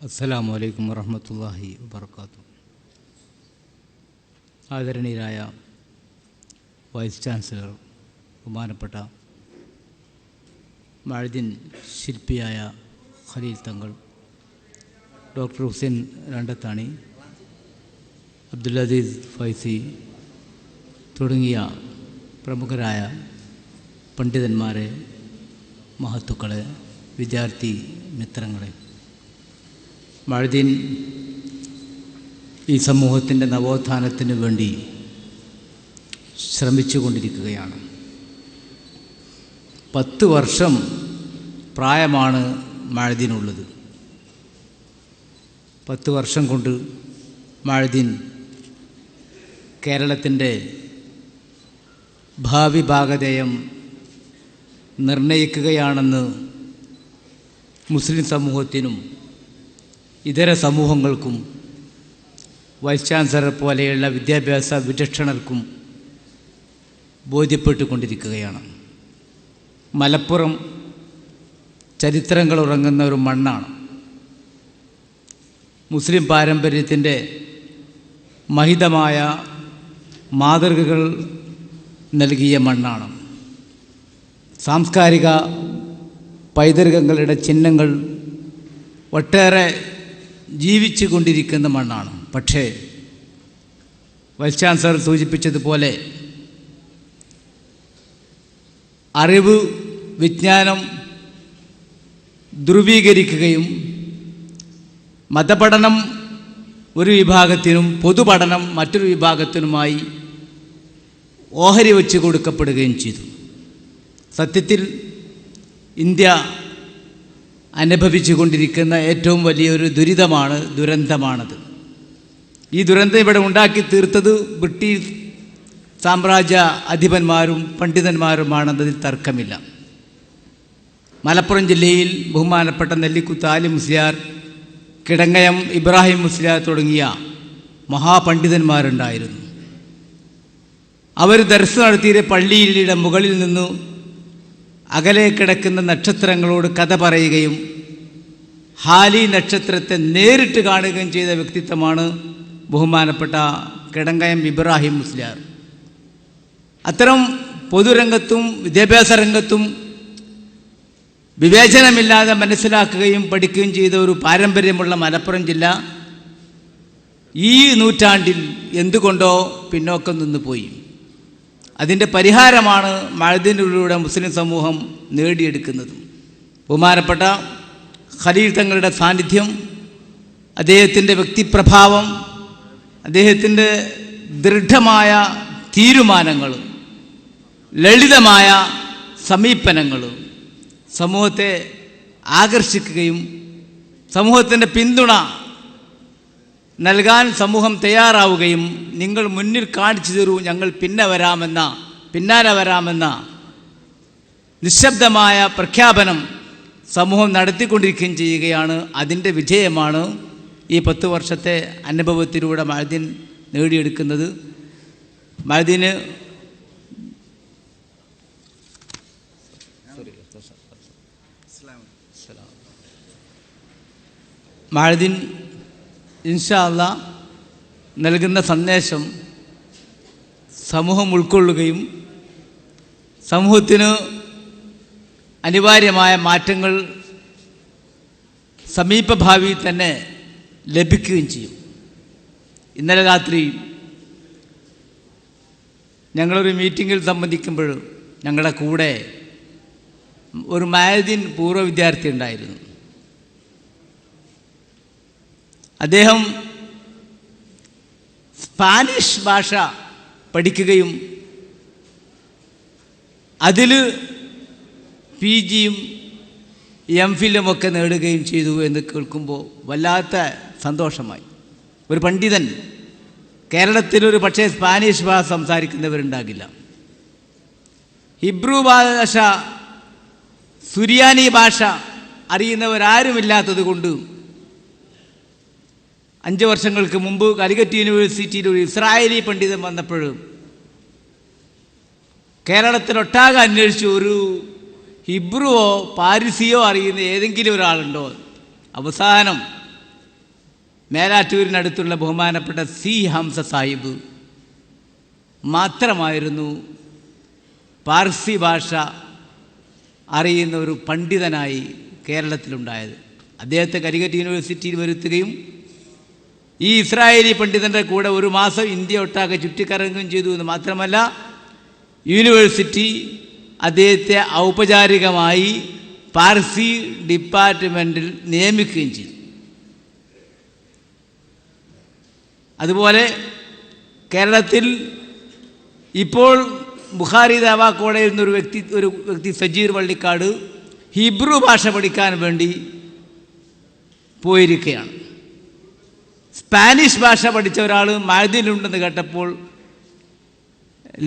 അസ്സലാമു അലൈക്കും വറഹ്മത്തുള്ളാഹി വബറകാതുഹു. ആദരണീയരായ വൈസ് ചാൻസലർ, ബഹുമാനപ്പെട്ട മഅ്ദിൻ ശില്പിയായ ഖലീൽ തങ്ങൾ, ഡോക്ടർ ഹുസൈൻ രണ്ടത്താണി, അബ്ദുൽ അസീസ് ഫൈസി തുടങ്ങിയ പ്രമുഖരായ പണ്ഡിതന്മാരെ, മഹത്തുക്കളെ, വിദ്യാർത്ഥി മിത്രങ്ങളെ, മഅ്ദിൻ ഈ സമൂഹത്തിൻ്റെ നവോത്ഥാനത്തിന് വേണ്ടി ശ്രമിച്ചു കൊണ്ടിരിക്കുകയാണ്. 10 വർഷം പ്രായമാണ് മഅ്ദിനുള്ളത്. 10 വർഷം കൊണ്ട് മഅ്ദിൻ കേരളത്തിൻ്റെ ഭാവി ഭാഗധേയം നിർണയിക്കുകയാണെന്ന് മുസ്ലിം സമൂഹത്തിനും ഇതര സമൂഹങ്ങൾക്കും വൈസ് ചാൻസലർ പോലെയുള്ള വിദ്യാഭ്യാസ വിചക്ഷണർക്കും ബോധ്യപ്പെട്ടുകൊണ്ടിരിക്കുകയാണ്. മലപ്പുറം ചരിത്രങ്ങൾ ഉറങ്ങുന്ന ഒരു മണ്ണാണ്. മുസ്ലിം പാരമ്പര്യത്തിൻ്റെ മഹിതമായ മാതൃകകൾ നൽകിയ മണ്ണാണ്. സാംസ്കാരിക പൈതൃകങ്ങളുടെ ചിഹ്നങ്ങൾ ഒട്ടേറെ ജീവിച്ചു കൊണ്ടിരിക്കുന്ന മണ്ണാണ്. പക്ഷേ വൈസ് ചാൻസലർ സൂചിപ്പിച്ചതുപോലെ അറിവ്, വിജ്ഞാനം ധ്രുവീകരിക്കുകയും മതപഠനം ഒരു വിഭാഗത്തിനും പൊതുപഠനം മറ്റൊരു വിഭാഗത്തിനുമായി ഓഹരി വച്ച് കൊടുക്കപ്പെടുകയും ചെയ്തു. സത്യത്തിൽ ഇന്ത്യ അനുഭവിച്ചു കൊണ്ടിരിക്കുന്ന ഏറ്റവും വലിയൊരു ദുരന്തമാണത്. ഈ ദുരന്തം ഇവിടെ ഉണ്ടാക്കി തീർത്തത് ബ്രിട്ടീഷ് സാമ്രാജ്യ അധിപന്മാരും പണ്ഡിതന്മാരുമാണെന്നതിൽ തർക്കമില്ല. മലപ്പുറം ജില്ലയിൽ ബഹുമാനപ്പെട്ട നെല്ലിക്കുത്ത് ആലി മുസ്ലിയാർ, കിടങ്ങയം ഇബ്രാഹിം മുസ്ലിയാർ തുടങ്ങിയ മഹാപണ്ഡിതന്മാരുണ്ടായിരുന്നു. അവർ ദർസ് നടത്തിയ പള്ളിയുടെ മുകളിൽ നിന്നു അകലെ കിടക്കുന്ന നക്ഷത്രങ്ങളോട് കഥ പറയുകയും ഹാലി നക്ഷത്രത്തെ നേരിട്ട് കാണുകയും ചെയ്ത വ്യക്തിത്വമാണ് ബഹുമാനപ്പെട്ട കിടങ്ങയം ഇബ്രാഹിം മുസ്ലിയാർ. അത്തരം പൊതുരംഗത്തും വിദ്യാഭ്യാസ രംഗത്തും വിവേചനമില്ലാതെ മനസ്സിലാക്കുകയും പഠിക്കുകയും ചെയ്ത ഒരു പാരമ്പര്യമുള്ള മലപ്പുറം ജില്ല ഈ നൂറ്റാണ്ടിൽ എന്തുകൊണ്ടോ പിന്നോക്കം നിന്ന് പോയി. അതിൻ്റെ പരിഹാരമാണ് മഅ്ദിനിലൂടെ മുസ്ലിം സമൂഹം നേടിയെടുക്കുന്നത്. ബഹുമാനപ്പെട്ട ഖലീൽ തങ്ങളുടെ സാന്നിധ്യം, അദ്ദേഹത്തിൻ്റെ വ്യക്തിപ്രഭാവം, അദ്ദേഹത്തിൻ്റെ ദൃഢമായ തീരുമാനങ്ങൾ, ലളിതമായ സമീപനങ്ങൾ സമൂഹത്തെ ആകർഷിക്കുകയും സമൂഹത്തിൻ്റെ പിന്തുണ നൽകാൻ സമൂഹം തയ്യാറാവുകയും നിങ്ങൾ മുന്നിൽ കാണിച്ചു തരൂ, ഞങ്ങൾ പിന്നാലെ വരാമെന്ന നിശബ്ദമായ പ്രഖ്യാപനം സമൂഹം നടത്തിക്കൊണ്ടിരിക്കുകയും ചെയ്യുകയാണ്. അതിൻ്റെ വിജയമാണ് ഈ 10 വർഷത്തെ അനുഭവത്തിലൂടെ മഅ്ദിൻ നേടിയെടുക്കുന്നത്. മഅ്ദിൻ ഇൻഷാ അല്ലാഹ് നൽകുന്ന സന്ദേശം സമൂഹം ഉൾക്കൊള്ളുകയും സമൂഹത്തിന് അനിവാര്യമായ മാറ്റങ്ങൾ സമീപഭാവിയിൽ തന്നെ ലഭിക്കുകയും ചെയ്യും. ഇന്നലെ രാത്രി ഞങ്ങളൊരു മീറ്റിങ്ങിൽ സംബന്ധിക്കുമ്പോൾ ഞങ്ങളുടെ കൂടെ ഒരു മഅ്ദിൻ പൂർവ്വ വിദ്യാർത്ഥി ഉണ്ടായിരുന്നു. അദ്ദേഹം സ്പാനിഷ് ഭാഷ പഠിക്കുകയും അതിൽ PGയും MPhilഉം ഒക്കെ നേടുകയും ചെയ്തു എന്ന് കേൾക്കുമ്പോൾ വല്ലാത്ത സന്തോഷമായി. ഒരു പണ്ഡിതൻ, കേരളത്തിലൊരു പക്ഷേ സ്പാനിഷ് ഭാഷ സംസാരിക്കുന്നവരുണ്ടാകില്ല, ഹിബ്രു ഭാഷ, സുറിയാനി ഭാഷ അറിയുന്നവരാരുമില്ലാത്തത് കൊണ്ട് 5 വർഷങ്ങൾക്ക് മുമ്പ് കാലിക്കറ്റ് യൂണിവേഴ്സിറ്റിയിൽ ഒരു ഇസ്രായേലി പണ്ഡിതൻ വന്നപ്പോൾ കേരളത്തിലൊട്ടാകെ അന്വേഷിച്ചു ഒരു ഹിബ്രുവോ പാരിസിയോ അറിയുന്ന ഏതെങ്കിലും ഒരാളുണ്ടോ. അവസാനം മേലാറ്റൂരിനടുത്തുള്ള ബഹുമാനപ്പെട്ട സി ഹംസ സാഹിബ് മാത്രമായിരുന്നു പാർസി ഭാഷ അറിയുന്ന ഒരു പണ്ഡിതനായി കേരളത്തിലുണ്ടായത്. അദ്ദേഹത്തെ കാലിക്കറ്റ് യൂണിവേഴ്സിറ്റിയിൽ വരുത്തുകയും ഈ ഇസ്രായേലി പണ്ഡിതൻ്റെ കൂടെ ഒരു മാസം ഇന്ത്യ ഒട്ടാകെ ചുറ്റിക്കറങ്ങുകയും ചെയ്തു എന്ന് മാത്രമല്ല, യൂണിവേഴ്സിറ്റി അദ്ദേഹത്തെ ഔപചാരികമായി പാർസി ഡിപ്പാർട്ട്മെൻറ്റിൽ നിയമിക്കുകയും ചെയ്തു. അതുപോലെ കേരളത്തിൽ ഇപ്പോൾ ബുഖാരി ദാവാക്കോടയിൽ നിന്നൊരു വ്യക്തി സജീർ വള്ളിക്കാട് ഹിബ്രു ഭാഷ പഠിക്കാൻ വേണ്ടി പോയിരിക്കുകയാണ്. സ്പാനിഷ് ഭാഷ പഠിച്ച ഒരാൾ മഅദിലുണ്ടെന്ന് കേട്ടപ്പോൾ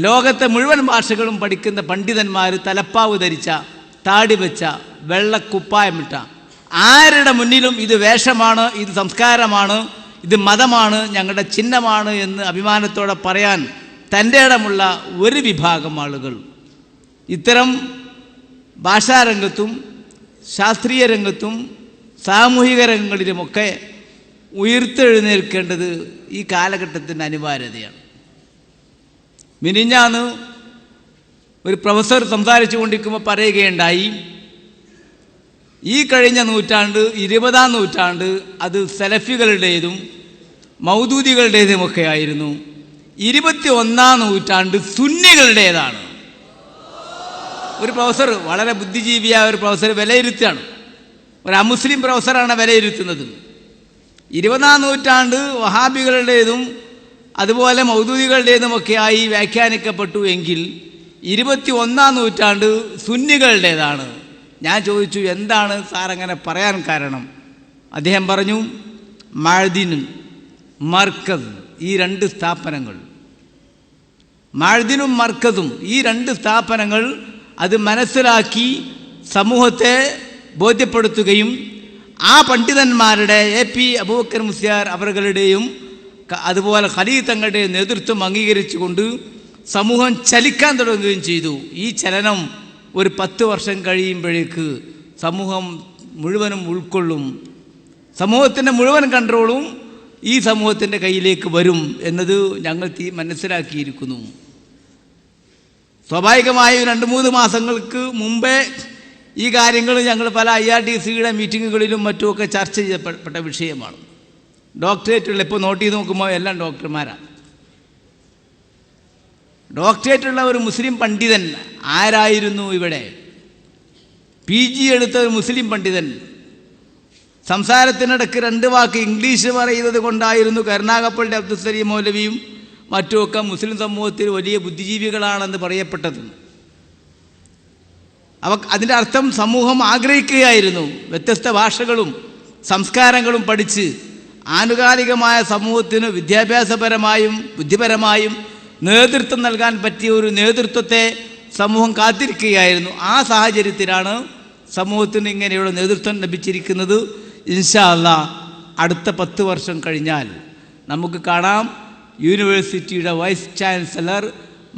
ലോകത്തെ മുഴുവൻ ഭാഷകളും പഠിക്കുന്ന പണ്ഡിതന്മാർ തലപ്പാവ് ധരിച്ച, താടി വെച്ച, വെള്ളക്കുപ്പായമിട്ട ആരുടെ മുന്നിലും ഇത് വേഷമാണ്, ഇത് സംസ്കാരമാണ്, ഇത് മതമാണ്, ഞങ്ങളുടെ ചിഹ്നമാണ് എന്ന് അഭിമാനത്തോടെ പറയാൻ തൻ്റെ ഇടമുള്ള ഒരു വിഭാഗം ആളുകൾ ഇത്തരം ഭാഷാരംഗത്തും ശാസ്ത്രീയ രംഗത്തും സാമൂഹിക രംഗങ്ങളിലുമൊക്കെ ഉയർത്തെഴുന്നേൽക്കേണ്ടത് ഈ കാലഘട്ടത്തിൻ്റെ അനിവാര്യതയാണ്. മിനിഞ്ഞാന്ന് ഒരു പ്രൊഫസർ സംസാരിച്ചു കൊണ്ടിരിക്കുമ്പോൾ പറയുകയുണ്ടായി, ഈ കഴിഞ്ഞ നൂറ്റാണ്ട് 20-ാം നൂറ്റാണ്ട് അത് സലഫികളുടേതും മൗദൂദികളുടേതുമൊക്കെ ആയിരുന്നു. 21-ാം നൂറ്റാണ്ട് സുന്നികളുടേതാണ്. ഒരു പ്രൊഫസർ, വളരെ ബുദ്ധിജീവിയായ ഒരു പ്രൊഫസർ വിലയിരുത്തുകയാണ്. ഒരു അമുസ്ലിം പ്രൊഫസറാണ് വിലയിരുത്തുന്നത്. 20-ാം നൂറ്റാണ്ട് വഹാബികളുടേതും അതുപോലെ മൗദൂദികളുടേതുമൊക്കെയായി വ്യാഖ്യാനിക്കപ്പെട്ടു എങ്കിൽ 21-ാം നൂറ്റാണ്ട് സുന്നികളുടേതാണ്. ഞാൻ ചോദിച്ചു, എന്താണ് സാർ അങ്ങനെ പറയാൻ കാരണം? അദ്ദേഹം പറഞ്ഞു, മഅദിനും മർക്കസ് ഈ രണ്ട് സ്ഥാപനങ്ങൾ, മഅദിനും മർക്കസും ഈ രണ്ട് സ്ഥാപനങ്ങൾ അത് മനസ്സിലാക്കി സമൂഹത്തെ ബോധ്യപ്പെടുത്തുകയും ആ പണ്ഡിതന്മാരുടെ AP അബൂബക്കർ മുസ്ലിയാർ അവരുടെയും അതുപോലെ ഖലീൽ തങ്ങളുടെ നേതൃത്വം അംഗീകരിച്ചുകൊണ്ട് സമൂഹം ചലിക്കാൻ തുടങ്ങുകയും ചെയ്തു. ഈ ചലനം ഒരു 10 വർഷം കഴിയുമ്പോഴേക്ക് സമൂഹം മുഴുവനും ഉൾക്കൊള്ളും, സമൂഹത്തിൻ്റെ മുഴുവൻ കൺട്രോളും ഈ സമൂഹത്തിൻ്റെ കയ്യിലേക്ക് വരും എന്നത് ഞങ്ങൾ മനസ്സിലാക്കിയിരിക്കുന്നു. സ്വാഭാവികമായും 2-3 മാസങ്ങൾക്ക് മുമ്പേ ഈ കാര്യങ്ങൾ ഞങ്ങൾ പല IRTCയുടെ മീറ്റിങ്ങുകളിലും മറ്റുമൊക്കെ ചർച്ച ചെയ്യപ്പെട്ട വിഷയമാണ്. ഡോക്ടറേറ്റുള്ള ഇപ്പോൾ നോട്ട് ചെയ്ത് നോക്കുമ്പോൾ എല്ലാം ഡോക്ടർമാരാണ്. ഡോക്ടറേറ്റുള്ള ഒരു മുസ്ലിം പണ്ഡിതൻ ആരായിരുന്നു ഇവിടെ? PG എടുത്ത ഒരു മുസ്ലിം പണ്ഡിതൻ സംസാരത്തിനിടയ്ക്ക് 2 വാക്ക് ഇംഗ്ലീഷ് പറയുന്നത് കൊണ്ടായിരുന്നു കരുനാഗപ്പള്ളി അബ്ദുൽ സലീം മൗലവിയും മറ്റുമൊക്കെ മുസ്ലിം സമൂഹത്തിൽ വലിയ ബുദ്ധിജീവികളാണെന്ന് പറയപ്പെട്ടത്. അതിൻ്റെ അർത്ഥം സമൂഹം ആഗ്രഹിക്കുകയായിരുന്നു വ്യത്യസ്ത ഭാഷകളും സംസ്കാരങ്ങളും പഠിച്ച് ആനുകാലികമായ സമൂഹത്തിന് വിദ്യാഭ്യാസപരമായും ബുദ്ധിപരമായും നേതൃത്വം നൽകാൻ പറ്റിയ ഒരു നേതൃത്വത്തെ സമൂഹം കാത്തിരിക്കുകയായിരുന്നു. ആ സാഹചര്യത്തിലാണ് സമൂഹത്തിന് ഇങ്ങനെയുള്ള നേതൃത്വം ലഭിച്ചിരിക്കുന്നത്. ഇൻഷാ അല്ലാഹ് അടുത്ത 10 വർഷം കഴിഞ്ഞാൽ നമുക്ക് കാണാം, യൂണിവേഴ്സിറ്റിയുടെ വൈസ് ചാൻസലർ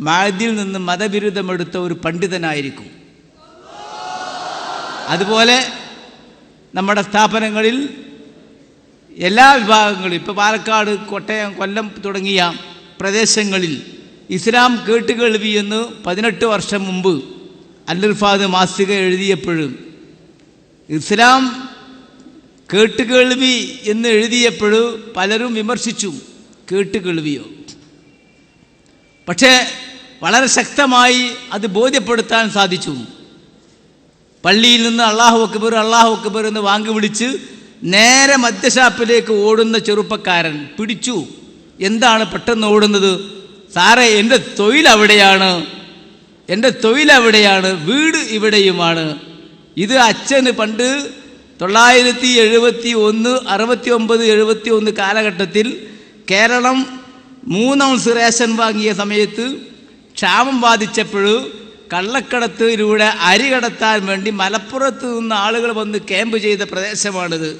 മഅദിൽ നിന്ന് മതബിരുദമെടുത്ത ഒരു പണ്ഡിതനായിരിക്കും. അതുപോലെ നമ്മുടെ സ്ഥാപനങ്ങളിൽ എല്ലാ വിഭാഗങ്ങളും, ഇപ്പോൾ പാലക്കാട്, കോട്ടയം, കൊല്ലം തുടങ്ങിയ പ്രദേശങ്ങളിൽ ഇസ്ലാം കേട്ടുകേൾവി എന്ന് 18 വർഷം മുമ്പ് അൽ-ഇർഫാദ് മാസിക എഴുതിയപ്പോഴും ഇസ്ലാം കേട്ടുകേൾവി എന്ന് എഴുതിയപ്പോൾ പലരും വിമർശിച്ചു, കേട്ടുകേൾവിയോ? പക്ഷേ വളരെ ശക്തമായി അത് ബോധ്യപ്പെടുത്താൻ സാധിച്ചു. പള്ളിയിൽ നിന്ന് അല്ലാഹു അക്ബർ അല്ലാഹു അക്ബർ എന്ന് വാങ്ങി വിളിച്ച് നേരെ മദ്യഷാപ്പിലേക്ക് ഓടുന്ന ചെറുപ്പക്കാരൻ പിടിച്ചു. എന്താണ് പെട്ടെന്ന് ഓടുന്നത്? സാറേ, എൻ്റെ തൊഴിലവിടെയാണ്, എൻ്റെ തൊഴിലവിടെയാണ്, വീട് ഇവിടെയുമാണ്. ഇത് അച്ഛന് പണ്ട് 971, 69, 71 കാലഘട്ടത്തിൽ കേരളം 3 ഔൺസ് റേഷൻ വാങ്ങിയ സമയത്ത് ക്ഷാമം ബാധിച്ചപ്പോൾ കള്ളക്കടത്തിലൂടെ അരി കടത്താൻ വേണ്ടി മലപ്പുറത്ത് നിന്ന് ആളുകൾ വന്ന് ക്യാമ്പ് ചെയ്ത പ്രദേശമാണിത്.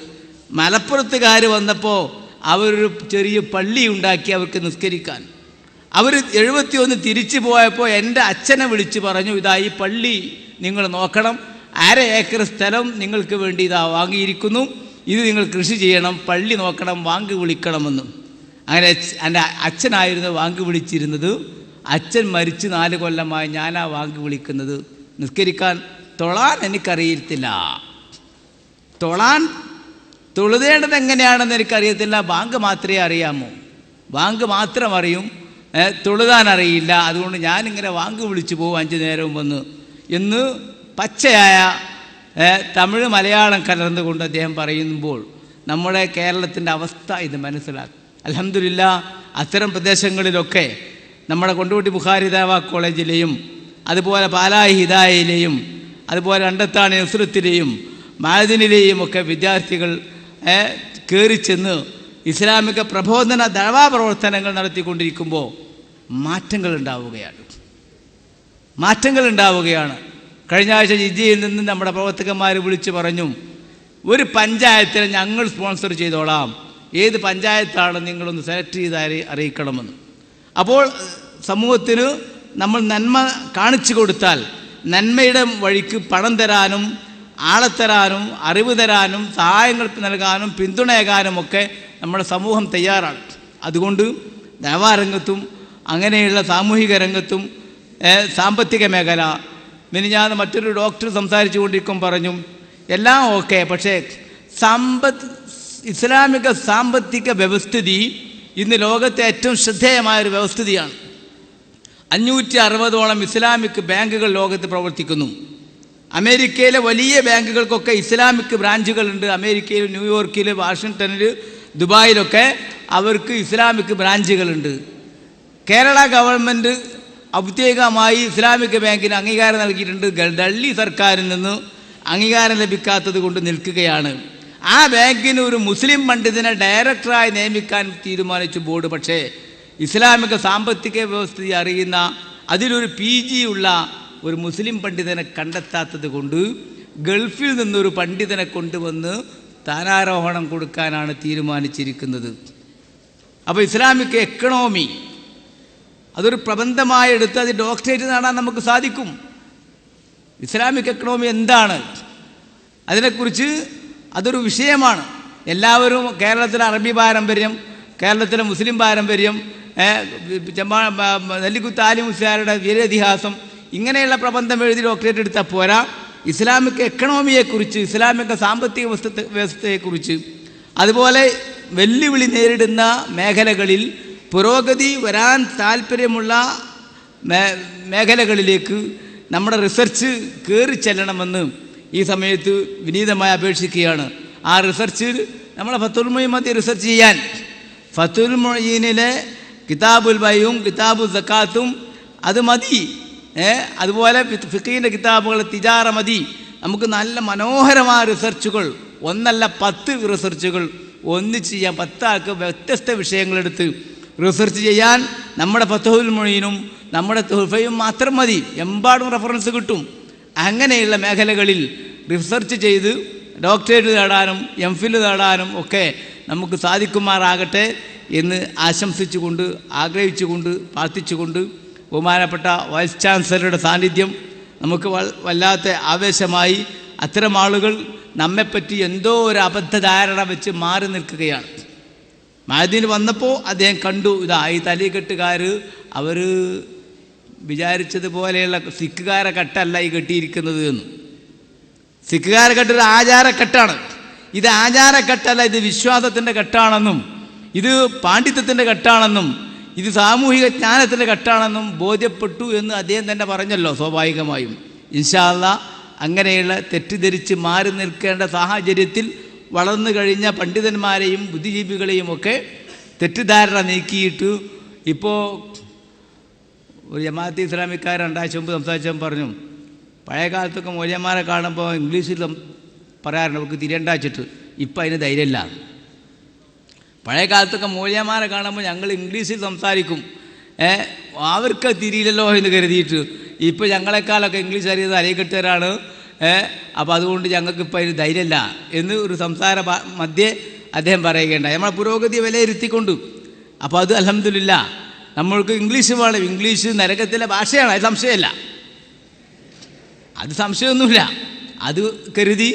മലപ്പുറത്തുകാർ വന്നപ്പോൾ അവരൊരു ചെറിയ പള്ളി ഉണ്ടാക്കി അവർക്ക് നിസ്കരിക്കാൻ. അവർ 71 തിരിച്ചു പോയപ്പോൾ എൻ്റെ അച്ഛനെ വിളിച്ച് പറഞ്ഞു, ഇതാ ഈ പള്ളി നിങ്ങൾ നോക്കണം, 1/2 ഏക്കർ സ്ഥലം നിങ്ങൾക്ക് വേണ്ടി ഇതാ വാങ്ങിയിരിക്കുന്നു, ഇത് നിങ്ങൾ കൃഷി ചെയ്യണം, പള്ളി നോക്കണം, വാങ്ക് വിളിക്കണമെന്നും. അങ്ങനെ എൻ്റെ അച്ഛനായിരുന്നു വാങ്ക് വിളിച്ചിരുന്നത്. അച്ഛൻ മരിച്ച് 4 കൊല്ലമായി ഞാനാ വാങ്ക് വിളിക്കുന്നത്. നിസ്കരിക്കാൻ തൊഴാൻ എനിക്കറിയത്തില്ല. തൊഴുതേണ്ടത് എങ്ങനെയാണെന്ന് എനിക്കറിയത്തില്ല. ബാങ്ക് മാത്രമേ അറിയാമോ, ബാങ്ക് മാത്രം അറിയും, തൊഴുതാൻ അറിയില്ല. അതുകൊണ്ട് ഞാനിങ്ങനെ വാങ്ക് വിളിച്ചു പോകും 5 നേരവും വന്ന് എന്ന് പച്ചയായ തമിഴ് മലയാളം കലർന്നുകൊണ്ട് അദ്ദേഹം പറയുമ്പോൾ നമ്മുടെ കേരളത്തിൻ്റെ അവസ്ഥ ഇത് മനസ്സിലാക്കും. അൽഹംദുലില്ലാ, അത്തരം പ്രദേശങ്ങളിലൊക്കെ നമ്മുടെ കൊണ്ടോട്ടി ബുഖാരി ദഅവാ കോളേജിലെയും അതുപോലെ പാലായി ഹിദായയിലെയും അതുപോലെ രണ്ടത്താണി നുസ്രത്തിലെയും മഅദിനിലെയും ഒക്കെ വിദ്യാർത്ഥികൾ കയറി ചെന്ന് ഇസ്ലാമിക പ്രബോധന ദഅവാ പ്രവർത്തനങ്ങൾ നടത്തിക്കൊണ്ടിരിക്കുമ്പോൾ മാറ്റങ്ങൾ ഉണ്ടാവുകയാണ്. കഴിഞ്ഞ ആഴ്ച ജിദ്ദയിൽ നിന്ന് നമ്മുടെ പ്രവർത്തകന്മാർ വിളിച്ചു പറഞ്ഞു, ഒരു പഞ്ചായത്തിൽ ഞങ്ങൾ സ്പോൺസർ ചെയ്തോളാം, ഏത് പഞ്ചായത്താണ് നിങ്ങളൊന്ന് സെലക്ട് ചെയ്ത് അറിയിക്കണമെന്ന്. അപ്പോൾ സമൂഹത്തിന് നമ്മൾ നന്മ കാണിച്ചു കൊടുത്താൽ നന്മയുടെ വഴിക്ക് പണം തരാനും ആളെ തരാനും അറിവ് തരാനും സഹായങ്ങൾ നൽകാനും പിന്തുണയേകാനും ഒക്കെ നമ്മുടെ സമൂഹം തയ്യാറാണ്. അതുകൊണ്ട് ദഅവാരംഗത്തും അങ്ങനെയുള്ള സാമൂഹിക രംഗത്തും സാമ്പത്തിക മേഖല, മിനിഞ്ഞാന്ന് മറ്റൊരു ഡോക്ടർ സംസാരിച്ചു കൊണ്ടിരിക്കും പറഞ്ഞു എല്ലാം ഓക്കെ, പക്ഷേ ഇസ്ലാമിക സാമ്പത്തിക വ്യവസ്ഥിതി ഇന്ന് ലോകത്തെ ഏറ്റവും ശ്രദ്ധേയമായൊരു വ്യവസ്ഥിതിയാണ്. 560ഓളം ഇസ്ലാമിക് ബാങ്കുകൾ ലോകത്ത് പ്രവർത്തിക്കുന്നു. അമേരിക്കയിലെ വലിയ ബാങ്കുകൾക്കൊക്കെ ഇസ്ലാമിക് ബ്രാഞ്ചുകളുണ്ട്. അമേരിക്കയിൽ, ന്യൂയോർക്കിൽ, വാഷിങ്ടണിൽ, ദുബായിലൊക്കെ അവർക്ക് ഇസ്ലാമിക് ബ്രാഞ്ചുകളുണ്ട്. കേരള ഗവൺമെൻറ് ഔദ്യോഗികമായി ഇസ്ലാമിക് ബാങ്കിന് അംഗീകാരം നൽകിയിട്ടുണ്ട്. ഡൽഹി സർക്കാരിൽ നിന്ന് അംഗീകാരം ലഭിക്കാത്തത് കൊണ്ട് നിൽക്കുകയാണ്. ആ ബാങ്കിന് ഒരു മുസ്ലിം പണ്ഡിതനെ ഡയറക്ടറായി നിയമിക്കാൻ തീരുമാനിച്ചു ബോർഡ്. പക്ഷേ ഇസ്ലാമിക സാമ്പത്തിക വ്യവസ്ഥയെ അറിയുന്ന അതിലൊരു PG ഉള്ള ഒരു മുസ്ലിം പണ്ഡിതനെ കണ്ടെത്താത്തത് കൊണ്ട് ഗൾഫിൽ നിന്നൊരു പണ്ഡിതനെ കൊണ്ടുവന്ന് സ്ഥാനാരോഹണം കൊടുക്കാനാണ് തീരുമാനിച്ചിരിക്കുന്നത്. അപ്പോൾ ഇസ്ലാമിക് എക്കണോമി അതൊരു പ്രബന്ധമായി എടുത്ത് അത് ഡോക്ടറേറ്റ് നേടാൻ നമുക്ക് സാധിക്കും. ഇസ്ലാമിക് എക്കണോമി എന്താണ്, അതിനെക്കുറിച്ച് അതൊരു വിഷയമാണ്. എല്ലാവരും കേരളത്തിലെ അറബി പാരമ്പര്യം, കേരളത്തിലെ മുസ്ലിം പാരമ്പര്യം, നെല്ലിക്കുത്ത് ആലി മുസ്ലിയാരുടെ വീരേതിഹാസം, ഇങ്ങനെയുള്ള പ്രബന്ധം എഴുതി ഡോക്ടറേറ്റ് എടുത്താൽ പോരാ. ഇസ്ലാമിക് എക്കണോമിയെക്കുറിച്ച്, ഇസ്ലാമിക സാമ്പത്തിക വ്യവസ്ഥയെക്കുറിച്ച്, അതുപോലെ വെല്ലുവിളി നേരിടുന്ന മേഖലകളിൽ പുരോഗതി വരാൻ താല്പര്യമുള്ള മേഖലകളിലേക്ക് നമ്മുടെ റിസർച്ച് കയറി ചെല്ലണമെന്ന് ഈ സമയത്ത് വിനീതമായി അപേക്ഷിക്കുകയാണ്. ആ റിസർച്ച് നമ്മളെ ഫത്തുൽ മുഈൻ മതി റിസർച്ച് ചെയ്യാൻ. ഫത്തുൽ മുഈനിലെ കിതാബുൽ ബൈഉം കിതാബുൽ സക്കാത്തും അത് മതി. അതുപോലെ ഫിഖീൻ്റെ കിതാബുകൾ, തിജാറ മതി. നമുക്ക് നല്ല മനോഹരമായ റിസർച്ചുകൾ, 1 അല്ല 10 റിസർച്ചുകൾ ഒന്നിച്ച് ചെയ്യാൻ, 10 ആൾക്ക് വ്യത്യസ്ത വിഷയങ്ങളെടുത്ത് റിസർച്ച് ചെയ്യാൻ നമ്മുടെ ഫത്തുൽ മുഈനും നമ്മുടെ തുഹഫയും മാത്രം മതി. എമ്പാടും റെഫറൻസ് കിട്ടും. അങ്ങനെയുള്ള മേഖലകളിൽ റിസർച്ച് ചെയ്ത് ഡോക്ടറേറ്റ് നേടാനും MPhil നേടാനും ഒക്കെ നമുക്ക് സാധിക്കുമാറാകട്ടെ എന്ന് ആശംസിച്ചുകൊണ്ട്, ആഗ്രഹിച്ചുകൊണ്ട്, പ്രാർത്ഥിച്ചുകൊണ്ട്, ബഹുമാനപ്പെട്ട വൈസ് ചാൻസലറുടെ സാന്നിധ്യം നമുക്ക് വല്ലാത്ത ആവേശമായി. അത്തരം ആളുകൾ നമ്മെപ്പറ്റി എന്തോ ഒരു അബദ്ധധാരണ വെച്ച് മാറി നിൽക്കുകയാണ്. മഅദീൻ വന്നപ്പോൾ അദ്ദേഹം കണ്ടു, ഈ തലീകെട്ടുകാർ അവർ വിചാരിച്ചതുപോലെയുള്ള സിഖുകാരെ കെട്ടല്ല ഈ കെട്ടിയിരിക്കുന്നത് എന്ന്. സിഖുകാരെ കെട്ടൊരു ആചാരക്കെട്ടാണ്. ഇത് ആചാരക്കെട്ടല്ല, ഇത് വിശ്വാസത്തിൻ്റെ കെട്ടാണെന്നും ഇത് പാണ്ഡിത്യത്തിൻ്റെ കെട്ടാണെന്നും ഇത് സാമൂഹിക ജ്ഞാനത്തിൻ്റെ കെട്ടാണെന്നും ബോധ്യപ്പെട്ടു എന്ന് അദ്ദേഹം തന്നെ പറഞ്ഞല്ലോ. സ്വാഭാവികമായും ഇൻഷാ അല്ലാഹ് അങ്ങനെയുള്ള തെറ്റിദ്ധരിച്ച് മാറി നിൽക്കേണ്ട സാഹചര്യത്തിൽ വളർന്നു കഴിഞ്ഞ പണ്ഡിതന്മാരെയും ബുദ്ധിജീവികളെയും ഒക്കെ തെറ്റിദ്ധാരണ നീക്കിയിട്ട് ഇപ്പോൾ ഒരു ജമാഅത്തെ ഇസ്ലാമിക്കാർ 2 ആഴ്ച മുമ്പ് സംസാരിച്ചപ്പോൾ പറഞ്ഞു, പഴയ കാലത്തൊക്കെ മൗലവിമാരെ കാണുമ്പോൾ ഇംഗ്ലീഷിൽ പറയാറുണ്ട് അവർക്ക് തിരിയണ്ട വെച്ചിട്ട്. ഇപ്പം അതിന് ധൈര്യമില്ല. പഴയ കാലത്തൊക്കെ മൗലവിമാരെ കാണുമ്പോൾ ഞങ്ങൾ ഇംഗ്ലീഷിൽ സംസാരിക്കും, അവർക്ക് തിരിയില്ലല്ലോ എന്ന് കരുതിയിട്ട്. ഇപ്പോൾ ഞങ്ങളെക്കാളൊക്കെ ഇംഗ്ലീഷ് അറിയുന്നത് അരയക്കെട്ടുകാരാണ്. അപ്പോൾ അതുകൊണ്ട് ഞങ്ങൾക്കിപ്പോൾ അതിന് ധൈര്യമില്ല എന്ന് ഒരു സംസാര മധ്യേ അദ്ദേഹം പറയുകയുണ്ടായി. നമ്മളെ പുരോഗതി വിലയിരുത്തിക്കൊണ്ട്. അപ്പോൾ അത് അൽഹംദുലില്ലാ, നമ്മൾക്ക് ഇംഗ്ലീഷ് വേണം. ഇംഗ്ലീഷ് നരകത്തിലെ ഭാഷയാണ്, അത് സംശയമില്ല, അത് സംശയമൊന്നുമില്ല. അത് കരുതി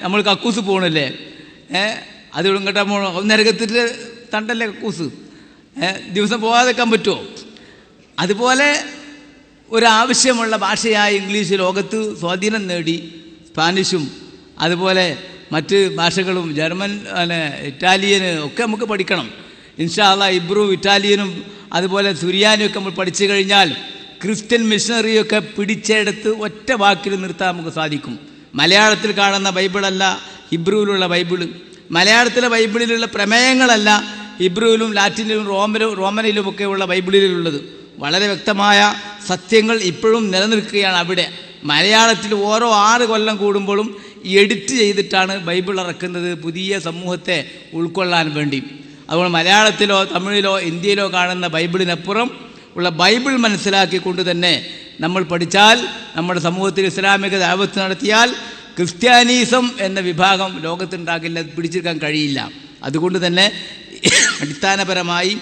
നമ്മൾ കക്കൂസ് പോകണല്ലേ, അത് ഇങ്ങോട്ട് ഒന്നരകത്തിൻ്റെ തണ്ടല്ലേ കൂസ്, ദിവസം പോകാതെ വെക്കാൻ പറ്റുമോ? അതുപോലെ ഒരാവശ്യമുള്ള ഭാഷയായ ഇംഗ്ലീഷ് ലോകത്ത് സ്വാധീനം നേടി. സ്പാനിഷും അതുപോലെ മറ്റ് ഭാഷകളും ജർമ്മൻ ഇറ്റാലിയന് ഒക്കെ നമുക്ക് പഠിക്കണം. ഇൻഷാ അല്ലാഹ് ഇബ്രു ഇറ്റാലിയനും അതുപോലെ സുറിയാനും ഒക്കെ നമ്മൾ പഠിച്ചു കഴിഞ്ഞാൽ ക്രിസ്ത്യൻ മിഷണറിയൊക്കെ പിടിച്ചെടുത്ത് ഒറ്റ വാക്കിൽ നിർത്താൻ നമുക്ക് സാധിക്കും. മലയാളത്തിൽ കാണുന്ന ബൈബിളല്ല ഹിബ്രുവിലുള്ള ബൈബിള്, മലയാളത്തിലെ ബൈബിളിലുള്ള പ്രമേയങ്ങളല്ല ഹിബ്രുവിലും ലാറ്റിനിലും റോമനിലുമൊക്കെയുള്ള ബൈബിളിലുള്ളത്. വളരെ വ്യക്തമായ സത്യങ്ങൾ ഇപ്പോഴും നിലനിൽക്കുകയാണ് അവിടെ. മലയാളത്തിൽ ഓരോ 6 കൊല്ലം കൂടുമ്പോഴും എഡിറ്റ് ചെയ്തിട്ടാണ് ബൈബിൾ ഇറക്കുന്നത് പുതിയ സമൂഹത്തെ ഉൾക്കൊള്ളാൻ വേണ്ടി. അതുകൊണ്ട് മലയാളത്തിലോ തമിഴിലോ ഇന്ത്യയിലോ കാണുന്ന ബൈബിളിനപ്പുറം ഉള്ള ബൈബിൾ മനസ്സിലാക്കിക്കൊണ്ട് തന്നെ നമ്മൾ പഠിച്ചാൽ, നമ്മുടെ സമൂഹത്തിൽ ഇസ്ലാമിക ദഅവത്ത് നടത്തിയാൽ ക്രിസ്ത്യാനിസം എന്ന വിഭാഗം ലോകത്തുണ്ടാകില്ല, പിടിച്ചെടുക്കാൻ കഴിയില്ല. അതുകൊണ്ട് തന്നെ അടിസ്ഥാനപരമായി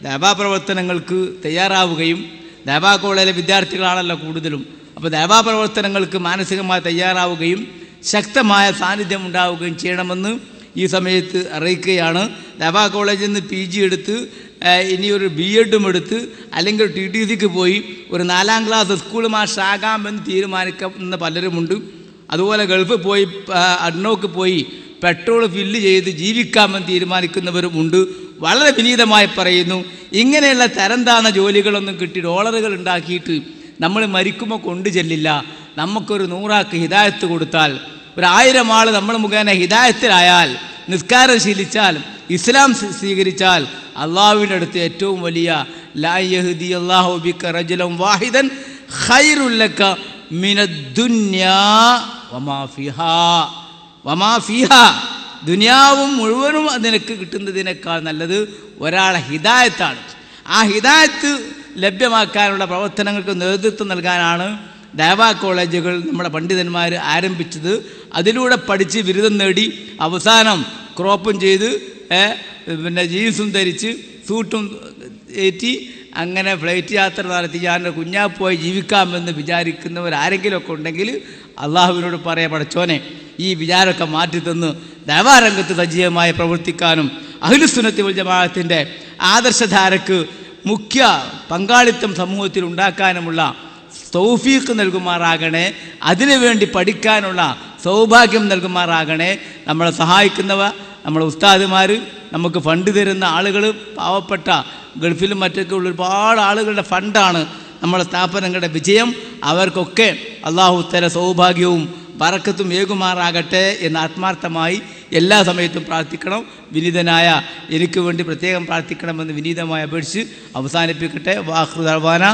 ദഅവാ പ്രവർത്തനങ്ങൾക്ക് തയ്യാറാവുകയും, ദഅവാ കോളേജിലെ വിദ്യാർത്ഥികളാണല്ലോ കൂടുതലും, അപ്പോൾ ദഅവാ പ്രവർത്തനങ്ങൾക്ക് മാനസികമായി തയ്യാറാവുകയും ശക്തമായ സാന്നിധ്യം ഉണ്ടാവുകയും ചെയ്യണമെന്ന് ഈ സമയത്ത് അറിയിക്കുകയാണ്. ദഅവാ കോളേജിൽ നിന്ന് PG എടുത്ത് ഇനി ഒരു BEഡും എടുത്ത് അല്ലെങ്കിൽ TTCക്ക് പോയി ഒരു 4ാം ക്ലാസ് സ്കൂൾ മാഷാകാമെന്ന് തീരുമാനിക്കുന്ന പലരുമുണ്ട്. അതുപോലെ ഗൾഫിൽ പോയി അഡ്നോക്ക് പോയി പെട്രോൾ ഫില്ല് ചെയ്ത് ജീവിക്കാമെന്ന് തീരുമാനിക്കുന്നവരുമുണ്ട്. വളരെ വിനീതമായി പറയുന്നു, ഇങ്ങനെയുള്ള തരംതാണ ജോലികളൊന്നും കിട്ടി ഡോളറുകൾ ഉണ്ടാക്കിയിട്ട് നമ്മൾ മരിക്കുമ്പോൾ കൊണ്ടു ചെല്ലില്ല. നമുക്കൊരു 100 ആൾക്ക് ഹിദായത്ത് കൊടുത്താൽ, ഒരു 1000 ആൾ നമ്മൾ മുഖേന ഹിദായത്തിലായാൽ, നിസ്കാരം ശീലിച്ചാൽ, ഇസ്ലാം സ്വീകരിച്ചാൽ അള്ളാഹുവിൻ്റെ അടുത്ത് ഏറ്റവും വലിയ ലാ യഹ്ദി അല്ലാഹു ബിക റജുലൻ വാഹിദൻ ഖൈറുൽ ലക മിനദ്ദുന്യാ വമാ ഫിഹാ ദുനിയാവും മുഴുവനും നിനക്ക് കിട്ടുന്നതിനേക്കാൾ നല്ലത് ഒരാളെ ഹിദായത്താണ്. ആ ഹിദായത്ത് ലഭ്യമാക്കാനുള്ള പ്രവർത്തനങ്ങൾക്ക് നേതൃത്വം നൽകാനാണ് ദഅവാ കോളേജുകൾ നമ്മുടെ പണ്ഡിതന്മാർ ആരംഭിച്ചത്. അതിലൂടെ പഠിച്ച് ബിരുദം നേടി അവസാനം ക്രോപ്പും ചെയ്ത് പിന്നെ ജീൻസും ധരിച്ച് സൂട്ടും ഏറ്റി അങ്ങനെ ഫ്ലൈറ്റ് യാത്ര നടത്തി ഞാൻ കുഞ്ഞാപ്പോയി ജീവിക്കാമെന്ന് വിചാരിക്കുന്നവരാരെങ്കിലുമൊക്കെ ഉണ്ടെങ്കിൽ അള്ളാഹുവിനോട് പറയാം, പടച്ചോനെ ഈ വിചാരമൊക്കെ മാറ്റിത്തന്ന് ദഅവാ രംഗത്ത് സജീവമായി പ്രവർത്തിക്കാനും അഹ്ലുസുന്നത്തി വൽ ജമാഅത്തിൻ്റെ ആദർശധാരക്ക് മുഖ്യ പങ്കാളിത്തം സമൂഹത്തിൽ ഉണ്ടാക്കാനുമുള്ള തൗഫീഖ് നൽകുമാറാകണേ. അതിനുവേണ്ടി പഠിക്കാനുള്ള സൗഭാഗ്യം നൽകുമാറാകണേ. നമ്മളെ സഹായിക്കുന്നവ നമ്മളെ ഉസ്താദുമാർ, നമുക്ക് ഫണ്ട് തരുന്ന ആളുകൾ, പാവപ്പെട്ട ഗൾഫിലും മറ്റൊക്കെ ഉള്ള ഒരുപാട് ആളുകളുടെ ഫണ്ടാണ് നമ്മളെ സ്ഥാപനങ്ങളുടെ വിജയം. അവർക്കൊക്കെ അല്ലാഹു തആല സൗഭാഗ്യവും ബറക്കത്തും ഏകുമാറാകട്ടെ എന്ന് ആത്മാർത്ഥമായി എല്ലാ സമയത്തും പ്രാർത്ഥിക്കണം. വിനീതനായ എനിക്ക് വേണ്ടി പ്രത്യേകം പ്രാർത്ഥിക്കണമെന്ന് വിനീതമായി അപേക്ഷിച്ച് അവസാനിപ്പിക്കട്ടെ. വാഖിറു ദഅ്വാനാ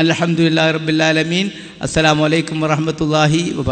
അൽഹംദുലില്ലാഹി റബ്ബിൽ ആലമീൻ. അസ്സലാമു അലൈക്കും വറഹ്മത്തുള്ളാഹി വബറകാതുഹു.